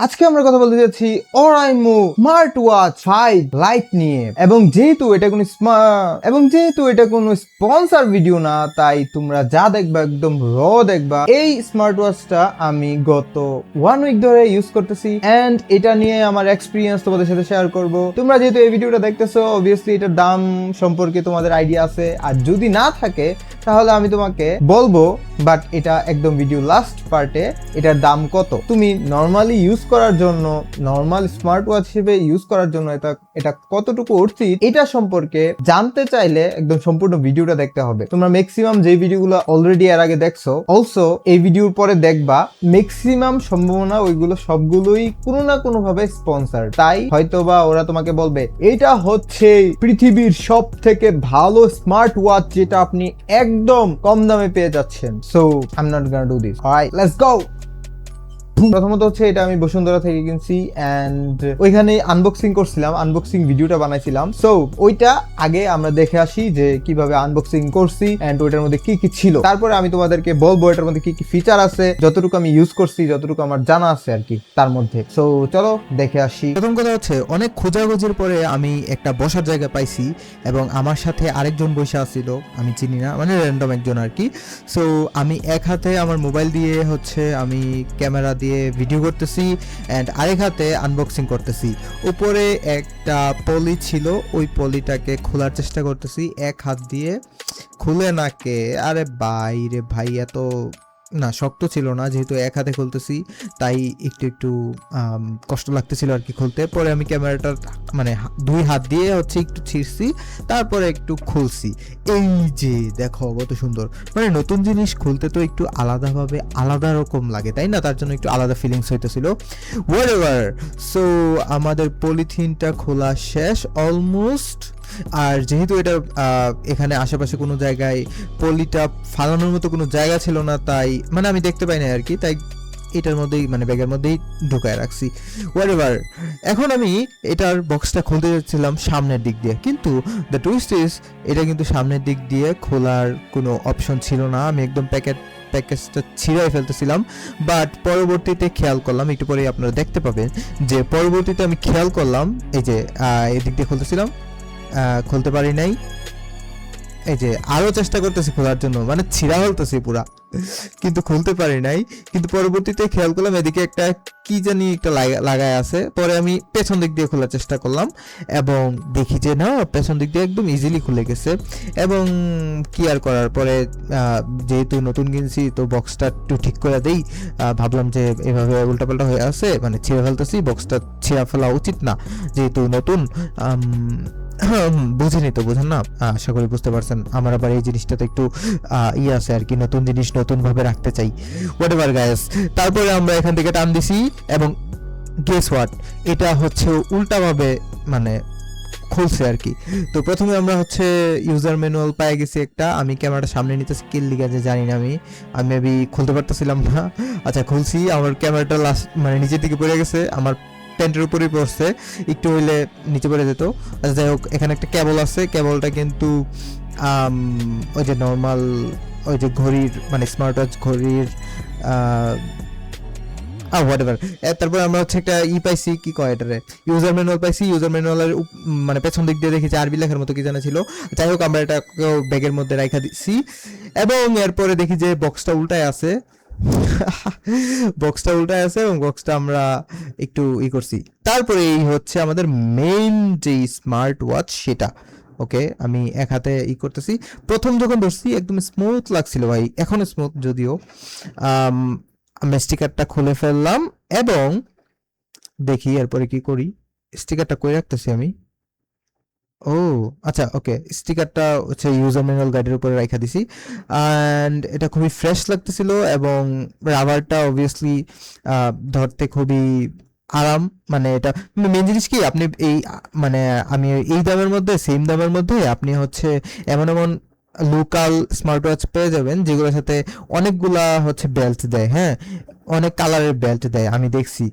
আজকে আমরা কথা বলতে যাচ্ছি অরাইমো স্মার্ট ওয়াচ 5 লাইট নিয়ে। এবং যেহেতু এটা কোনো স্পন্সর ভিডিও না, তাই তোমরা যা দেখবা একদম র দেখবা। এই স্মার্ট ওয়াচটা আমি গত 1 উইক ধরে ইউজ করতেছি এন্ড এটা নিয়ে আমার এক্সপিরিয়েন্স তোমাদের সাথে শেয়ার করব। তোমরা যেহেতু এই ভিডিওটা দেখতেছো, অবভিয়াসলি এটার দাম সম্পর্কে তোমাদের আইডিয়া আছে, আর যদি না থাকে তাহলে আমি তোমাকে বলবো, বাট এটা একদম ভিডিও লাস্ট পার্টে এটার দাম কত। তুমি নর্মালি ইউজ করার জন্য, নর্মাল স্মার্ট ওয়াচ হিসেবে ইউজ করার জন্য এটা কতটুকু উচিত এটা সম্পর্কে জানতে চাইলে একদম সম্পূর্ণ ভিডিওটা দেখতে হবে। তোমরা ম্যাক্সিমাম যে ভিডিওগুলো অলরেডি এর আগে দেখছো, অলসো এই ভিডিওর পরে দেখবা, ম্যাক্সিমাম সম্ভাবনা ওইগুলো সবগুলোই কোনো না কোনো ভাবে স্পন্সর। তাই হয়তোবা ওরা তোমাকে বলবে এটা হচ্ছে পৃথিবীর সব থেকে ভালো স্মার্ট ওয়াচ যেটা আপনি একদম কম দামে পেয়ে যাচ্ছেন। So I am not gonna do this. Alright, let's go. প্রথমত হচ্ছে এটা আমি বসুন্ধরা থেকে কিনছি এন্ড ওইখানে আনবক্সিং করছিলাম, আনবক্সিং ভিডিওটা বানাইছিলাম। সো ওইটা আগে আমরা দেখে আসি যে কিভাবে আনবক্সিং করছি এন্ড ওইটার মধ্যে কি কি ছিল। তারপরে আমি তোমাদেরকে বলবো এটার মধ্যে কি কি ফিচার আছে, যতটুকু আমি ইউজ করছি, যতটুকু আমার জানা আছে আর কি তার মধ্যে। সো চলো দেখে আসি। প্রথম কথা হচ্ছে অনেক খোঁজাখুঁজির পরে আমি একটা বসার জায়গা পাইছি এবং আমার সাথে আরেকজন বসে আসছিল, আমি চিনি না, মানে র্যান্ডম একজন আর কি। সো আমি এক হাতে আমার মোবাইল দিয়ে হচ্ছে আমি ক্যামেরা দিয়ে ভিডিও করতেছি অ্যান্ড আরেক হাতে আনবক্সিং করতেছি। উপরে একটা পলি ছিল, ওই পলিটাকে খোলার চেষ্টা করতেছি এক হাত দিয়ে। খুলে নাকে, আরে বাইরে ভাই, এত না শক্ত ছিল না, যেহেতু এক হাতে খুলতেছি তাই একটু একটু কষ্ট লাগতেছিল আর কি খুলতে। পরে আমি ক্যামেরাটা মানে দুই হাত দিয়ে হচ্ছে একটু ছিঁড়ছি, তারপরে একটু খুলছি। এই যে দেখো কত সুন্দর, মানে নতুন জিনিস খুলতে তো একটু আলাদাভাবে আলাদা রকম লাগে তাই না, তার জন্য একটু আলাদা ফিলিংস হইতেছিল। হোয়াটএভার। সো আমাদের পলিথিনটা খোলা শেষ অলমোস্ট। আর যেহেতু এটা এখানে আশেপাশে কোনো জায়গায় পলিটা ফালানোর মতো কোনো জায়গা ছিল না, তাই মানে আমি দেখতে পাই না আর কি, তাই এটার মধ্যেই মানে ব্যাগের মধ্যেই ঢুকায় রাখছি। হোয়াটএভার। এখন আমি এটার বক্সটা খুলতে যাচ্ছিলাম সামনের দিক দিয়ে, কিন্তু দ্য টুইস্ট ইজ এটা কিন্তু সামনের দিক দিয়ে খোলার কোনো অপশন ছিল না। আমি একদম প্যাকেজটা ছিঁড়াই ফেলতেছিলাম, বাট পরবর্তীতে খেয়াল করলাম, একটু পরেই আপনারা দেখতে পাবেন যে পরবর্তীতে আমি খেয়াল করলাম এই যে এদিক দিয়ে খুলতেছিলাম, খুলতে পারি নাই। এই যে আরো চেষ্টা করতেছি খোলার জন্য, মানে ছিঁড়া ফেলতেছি পুরা, কিন্তু খুলতে পারি নাই। কিন্তু পরবর্তীতে খেয়াল করলাম এদিকে একটা কি জানি একটা লাগায় আছে। পরে আমি পেছন দিক দিয়ে খোলার চেষ্টা করলাম এবং দেখি যে না, পেছন দিক দিয়ে একদম ইজিলি খুলে গেছে। এবং কি আর করার, পরে যেহেতু নতুন কিনছি তো বক্সটা একটু ঠিক করে দেই, ভাবলাম যে এভাবে উল্টাপাল্টা হয়ে আছে, মানে ছিঁড়ে ফেলতেছি, বক্সটা ছিঁড়া ফেলা উচিত না যেহেতু নতুন। বুঝিনি তো, বুঝেন না, আশা করি বুঝতে পারছেন। আমার আবার এই জিনিসটাতে একটু ইয়ে আছে আর কি, নতুন জিনিস নতুন ভাবে রাখতে চাই। Whatever guys. তারপরে আমরা এখান থেকে টান দিছি এবং গেস হোয়াট, এটা হচ্ছে উল্টাভাবে মানে খুলছে আর কি। তো প্রথমে আমরা হচ্ছে ইউজার ম্যানুয়াল পেয়ে গেছি একটা, আমি ক্যামেরাটা সামনে নিতে স্কিল লিখে যে জানি না, আমি মেবি খুলতে পারতেছিলাম না। আচ্ছা খুলছি, আমার ক্যামেরাটা লাস্ট মানে নিচের দিকে পড়ে গেছে, আমার প্যান্টের উপরেই পড়ছে, একটু হইলে নিচে পড়ে যেত। আচ্ছা যাই হোক, এখানে একটা কেবল আছে, কেবলটা কিন্তু ওই যে নর্মাল ওই যে ঘড়ির মানে স্মার্ট ওয়াচ ঘড়ির হোয়াটএভার। তারপর আমরা হচ্ছে একটা পাইছি, কি কয় এটারে, ইউজার ম্যানুয়াল পাইছি। ইউজার ম্যানুয়ালের মানে পেছন দিক দিয়ে দেখেছি আরবি লেখার মতো কি জানা ছিল। যাই হোক, আমরা এটা ব্যাগের মধ্যে রাখা দিচ্ছি এবং এরপরে দেখি যে বক্সটা উল্টায় আছে। বক্সটা উল্টায় আছে এবং বক্সটা আমরা একটু করছি। তারপরে এই হচ্ছে আমাদের মেইন যে স্মার্ট ওয়াচ সেটা। ওকে, আমি এক হাতে করতেছি। প্রথম যখন ধরছি একদম স্মুথ লাগছিল ভাই, এখন স্মুথ যদিও। আমি স্টিকারটা খুলে ফেললাম এবং দেখি এরপরে কি করি। স্টিকারটা কই রাখতেছি আমি, ও আচ্ছা ওকে, স্টিকারটা হচ্ছে ইউজার ম্যানুয়াল গাইডের উপরে রাখা দিছি অ্যান্ড এটা খুবই ফ্রেশ লাগতেছিল এবং রাবারটা অবভিয়াসলি ধরতে খুবই আরাম। মানে এটা মেন জিনিস কি, আপনি এই মানে আমি এই দামের মধ্যে, সেম দামের মধ্যে আপনি হচ্ছে এমন এমন লোকাল স্মার্ট ওয়াচ পেয়ে যাবেন যেগুলোর সাথে অনেকগুলা হচ্ছে বেল্ট দেয়, হ্যাঁ অনেক কালারের বেল্ট দেয় আমি দেখছি,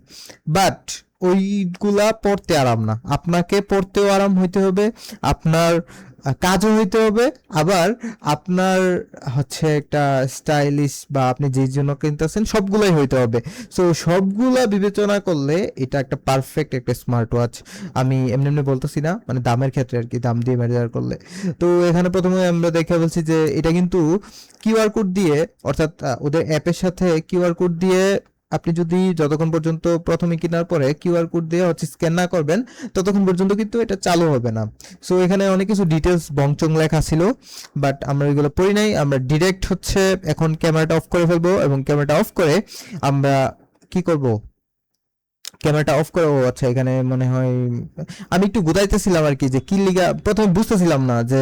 বাট ওইগুলা পড়তে আরাম না। আপনাকে পড়তেও আরাম হইতে হবে, আপনার কাজও হইতে হবে, আবার আপনার হচ্ছে একটা স্টাইলিশ বা আপনি যেই জন্য কিনতেছেন সবগুলাই হইতে হবে। সো সবগুলা বিবেচনা করলে এটা একটা পারফেক্ট একটা স্মার্ট ওয়াচ। আমি এমনি এমনি বলতেছি না, মানে দামের ক্ষেত্রে আর কি, দাম দিয়ে মেজার করলে। তো এখানে প্রথমে আমরা দেখে বলছি যে এটা কিন্তু কিউআর কোড দিয়ে, অর্থাৎ ওদের অ্যাপের সাথে কিউআর কোড দিয়ে আপনি যদি যতক্ষণ পর্যন্ত প্রথমে কেনার পরে কিউআর কোড দিয়ে হচ্ছে স্ক্যান না করবেন ততক্ষণ পর্যন্ত কিন্তু এটা চালু হবে না। সো এখানে অনেক কিছু ডিটেলস বংচং লেখা ছিল, বাট আমরা এগুলো পড়ি নাই। আমরা ডিরেক্ট হচ্ছে এখন ক্যামেরাটা অফ করে ফেলবো, এবং ক্যামেরাটা অফ করে আমরা কি করব, ক্যামেরাটা অফ করে, ও আচ্ছা এখানে মনে হয় আমি একটু গুতাইতেছিলাম আর কি, যে কি লিগা প্রথমে বুঝতেছিলাম না যে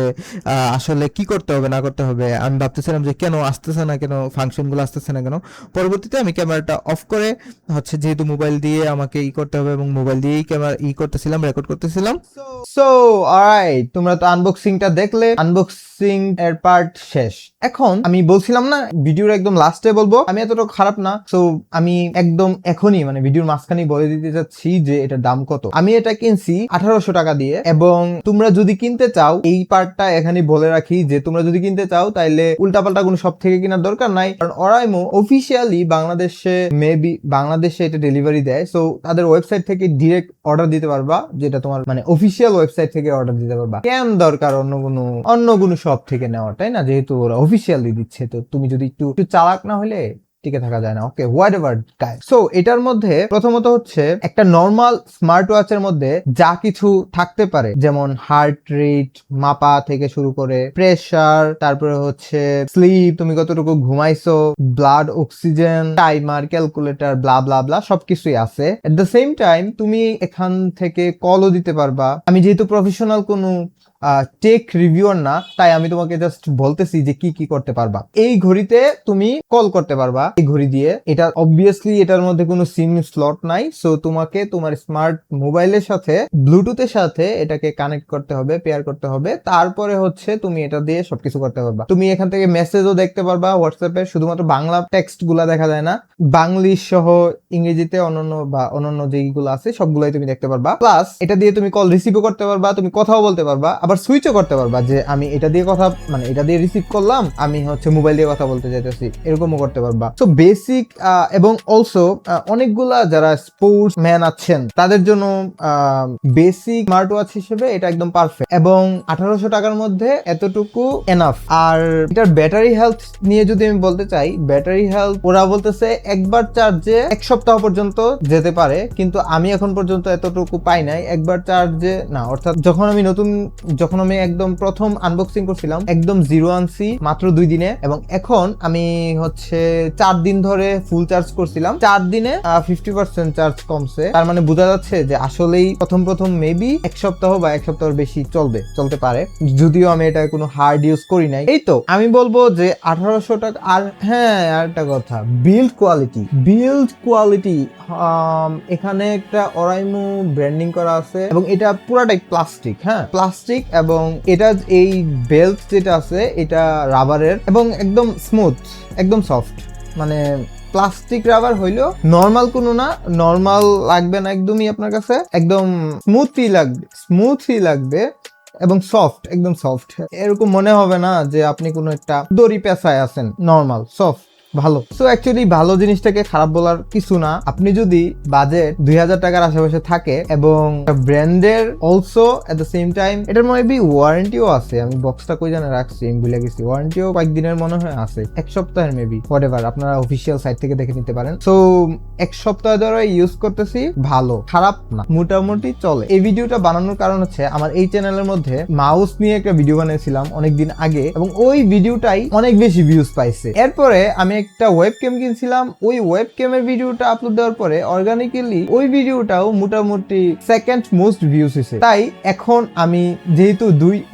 আসলে কি করতে হবে না করতে হবে। আমি ভাবতেছিলাম যে কেন আসতেছে না, কেন ফাংশনগুলো আসতেছে না কেন। পরবর্তীতে আমি ক্যামেরাটা অফ করে হচ্ছে, যেহেতু মোবাইল দিয়ে আমাকে করতে হবে এবং মোবাইল দিয়েই ক্যামেরা করতেছিলাম, রেকর্ড করতেছিলাম। সো অলরাইট, তোমরা তো আনবক্সিংটা দেখলে, আনবক্সিং এর পার্ট শেষ। এখন আমি বলছিলাম না ভিডিওর একদম লাস্টে বলবো, আমি এতটা খারাপ না। সো আমি একদম এখনই মানে ভিডিওর মাঝখানেই বলে দিতে চাচ্ছি যে এটার দাম কত। আমি এটা কিনছি 1800 টাকা দিয়ে, এবং তোমরা যদি কিনতে চাও, এই পার্টটা এখানে বলে রাখি যে তোমরা যদি কিনতে চাও তাইলে উল্টাপাল্টা কোনো সব থেকে কেনার দরকার নাই, কারণ অরাইমো অফিসিয়ালি বাংলাদেশে এটা ডেলিভারি দেয়। সো তাদের ওয়েবসাইট থেকে ডিরেক্ট অর্ডার দিতে পারবা, যেটা তোমার মানে অফিসিয়াল ওয়েবসাইট থেকে অর্ডার দিতে পারবা। কেন দরকার অন্য কোনো শপ থেকে নেওয়া, তাই না? যেহেতু ওরা অফিসিয়ালি দিচ্ছে, তো তুমি যদি একটু চালাক না হলে টিকে থাকা যায় না। ওকে, হোয়াট এভার গাইস। সো এটার মধ্যে প্রথমত হচ্ছে একটা নর্মাল স্মার্ট ওয়াচের মধ্যে যা কিছু থাকতে পারে, যেমন হার্ট রেট মাপা থেকে শুরু করে প্রেসার, তারপরে হচ্ছে স্লিপ, তুমি কতটুকু ঘুমাইছো, ব্লাড অক্সিজেন, টাইমার, ক্যালকুলেটর, ব্লা ব্লা ব্লা, সবকিছুই আছে। এট দ্য সেম টাইম তুমি এখান থেকে কলও দিতে পারবা। আমি যেহেতু প্রফেশনাল কোনো টেক রিভিউয়ার না, তাই আমি তোমাকে জাস্ট বলতেছি যে কি কি করতে পারবা। এই ঘড়িতে তুমি কল করতে পারবা এই ঘড়ি দিয়ে। এটা অবভিয়াসলি এটার মধ্যে কোনো সিম স্লট নাই, সো তোমাকে তোমার স্মার্ট মোবাইলের সাথে ব্লুটুথের সাথে এটাকে কানেক্ট করতে হবে, পেয়ার করতে হবে, তারপরে হচ্ছে তুমি এটা দিয়ে সবকিছু করতে পারবা। তুমি এখান থেকে মেসেজও দেখতে পারবা হোয়াটসঅ্যাপে, শুধুমাত্র বাংলা টেক্সট গুলা দেখা যায় না, বাংলিশ সহ ইংরেজিতে অন্যান্য যেগুলো আছে সবগুলাই তুমি দেখতে পারবা। প্লাস এটা দিয়ে তুমি কল রিসিভও করতে পারবা, তুমি কথাও বলতে পারবা, আবার সুইচও করতে পারবা, যে আমি এটা দিয়ে কথা মানে এটা দিয়ে রিসিভ করলাম, আমি হচ্ছে মোবাইল দিয়ে কথা বলতে চাইতেছি, এরকমও করতে পারবা। সো বেসিক, এবং অলসো অনেকগুলা যারা স্পোর্টস ম্যান আছেন তাদের জন্য বেসিক স্মার্ট ওয়াচ হিসেবে এটা একদম পারফেক্ট, এবং 1800 টাকার মধ্যে এতটুকু এনাফ। আর এটার ব্যাটারি হেলথ নিয়ে যদি আমি বলতে চাই, ব্যাটারি হেলথ ওরা বলতেছে একবার চার্জে 1 সপ্তাহ পর্যন্ত যেতে পারে, কিন্তু আমি এখন পর্যন্ত এতটুকু পাই নাই একবার চার্জে না। অর্থাৎ যখন আমি একদম প্রথম আনবক্সিং করছিলাম একদম জিরো আনছি মাত্র 2 দিনে, এবং এখন আমি হচ্ছে 4 দিন ধরে ফুল চার্জ করছিলাম, 4 দিনে 50% চার্জ কমছে। তার মানে বোঝা যাচ্ছে যে আসলেই প্রথম মেবি 1 সপ্তাহ বা 1 সপ্তাহের বেশি চলতে পারে, যদিও আমি এটা কোনো হার্ড ইউজ করি নাই। এই তো আমি বলবো যে 1800 টাকা। আর হ্যাঁ, আর একটা কথা, বিল্ড কোয়ালিটি এখানে একটা অরাইমো ব্র্যান্ডিং করা আছে, এবং এটা পুরাটাই প্লাস্টিক, হ্যাঁ প্লাস্টিক, এবং এটা এই বেল্ট যেটা আছে এটা রাবারের, এবং একদম স্মুথ, একদম সফট, মানে প্লাস্টিক রাবার হইলেও নর্মাল কোনো না, নর্মাল লাগবে না একদমই, আপনার কাছে একদম স্মুথই লাগবে এবং সফট, একদম সফট। এরকম মনে হবে না যে আপনি কোনো একটা দড়ি পেঁচায় আছেন, নর্মাল সফট, ভালো। সো অ্যাকচুয়ালি ভালো জিনিসটাকে খারাপ বলার কিছু না। আপনি যদি বাজেট 2000 টাকার আশেপাশে থাকে এবং ব্র্যান্ডের also at the same time, এটার মেবি ওয়ারেন্টিও আছে, আমি বক্সটা কই জানা রাখছি, আমি ভুলে গেছি, ওয়ারেন্টিও কয়েকদিনের মনে হয় আছে, 1 সপ্তাহের মেবি, হোয়াটএভার, আপনারা অফিসিয়াল সাইট থেকে দেখে নিতে পারেন। সো 1 সপ্তাহ ধরে ইউজ করতেছি, ভালো, খারাপ না, মোটামুটি চলে। এই ভিডিওটা বানানোর কারণ হচ্ছে আমার এই চ্যানেলের মধ্যে মাউস নিয়ে একটা ভিডিও বানিয়েছিলাম অনেকদিন আগে, এবং ওই ভিডিওটাই অনেক বেশি ভিউজ পাইছে। এরপরে আমি একটা ওয়েবক্যাম কিনছিলাম, ওই ওয়েবক্যামের ভিডিওটা আপলোড দেওয়ার পরে অর্গানিক্যালি ওই ভিডিওটাও মোটামুটি সেকেন্ড মোস্ট ভিউজ হয়েছে। তাই এখন আমি যেহেতু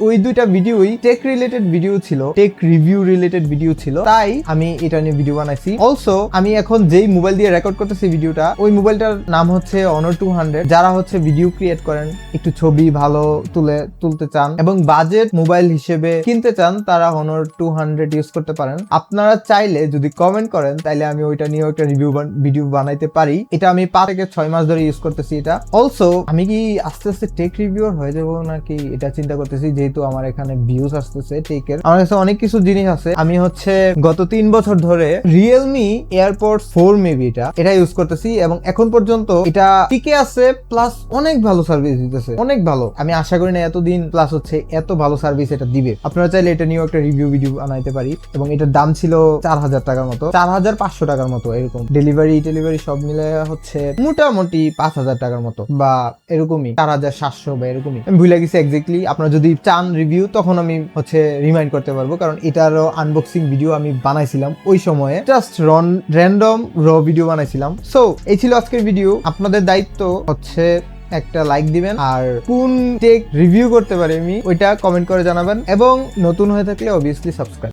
ওই দুইটা ভিডিওই টেক রিলেটেড ভিডিও ছিল, টেক রিভিউ রিলেটেড ভিডিও ছিল, তাই আমি এটা নিয়ে ভিডিও বানাইছি। অলসো আমি এখন যেই মোবাইল দিয়ে রেকর্ড করতেছি ভিডিওটা, ওই মোবাইলটার নাম হচ্ছে Honor 200। যারা হচ্ছে ভিডিও ক্রিয়েট করেন, একটু ছবি ভালো তুলতে চান এবং বাজেট মোবাইল হিসেবে কিনতে চান, তারা Honor 200 ইউজ করতে পারেন। আপনারা চাইলে যদি কমেন্ট করেন তাইলে আমি ওইটা নিয়ে একটা ভিডিও বানাইতে পারি। এটা আমি 5 থেকে 6 মাস ধরে ইউজ করতেছি এটা। অলসো আমি কি আস্তে আস্তে টেক রিভিউয়ার হয়ে যাবো নাকি এটা চিন্তা করতেছি, যেহেতু আমার এখানে ভিউজ আসতেছে টেকের। আমার কাছে অনেক কিছু জিনিস আছে। আমি হচ্ছে গত 3 বছর ধরে রিয়েলমি এয়ারপডস 4 মেবি এটা ইউজ করতেছি এবং এখন পর্যন্ত এটা টিকে আছে, প্লাস অনেক ভালো সার্ভিস দিতেছে, অনেক ভালো। আমি আশা করি না এতদিন প্লাস হচ্ছে এত ভালো সার্ভিস এটা দিবে। আপনারা চাইলে এটা নিয়েও একটা ভিডিও বানাইতে পারি। এবং এটার দাম ছিল 4000 টাকার মতো, 4500 টাকার মতো এরকম। ডেলিভারি সব মিলে হচ্ছে মোটামুটি 5000 টাকার মতো বা এরকমই, 4700 বা এরকমই। আমি ভুলে গেছি এক্স্যাক্টলি। আপনারা যদি চান রিভিউ তখন আমি হচ্ছে রিমাইন্ড করতে পারবো, কারণ এটারও আনবক্সিং ভিডিও আমি বানাইছিলাম ওই সময়ে, জাস্ট র্যান্ডম ভিডিও বানাইছিলাম। সো এই ছিল আজকের ভিডিও। আপনাদের দায়িত্ব হচ্ছে একটা লাইক দিবেন আর কোন টেক রিভিউ করতে পারি আমি ওইটা কমেন্ট করে জানাবেন, এবং নতুন হয়ে থাকলে অবভিয়াসলি সাবস্ক্রাইব।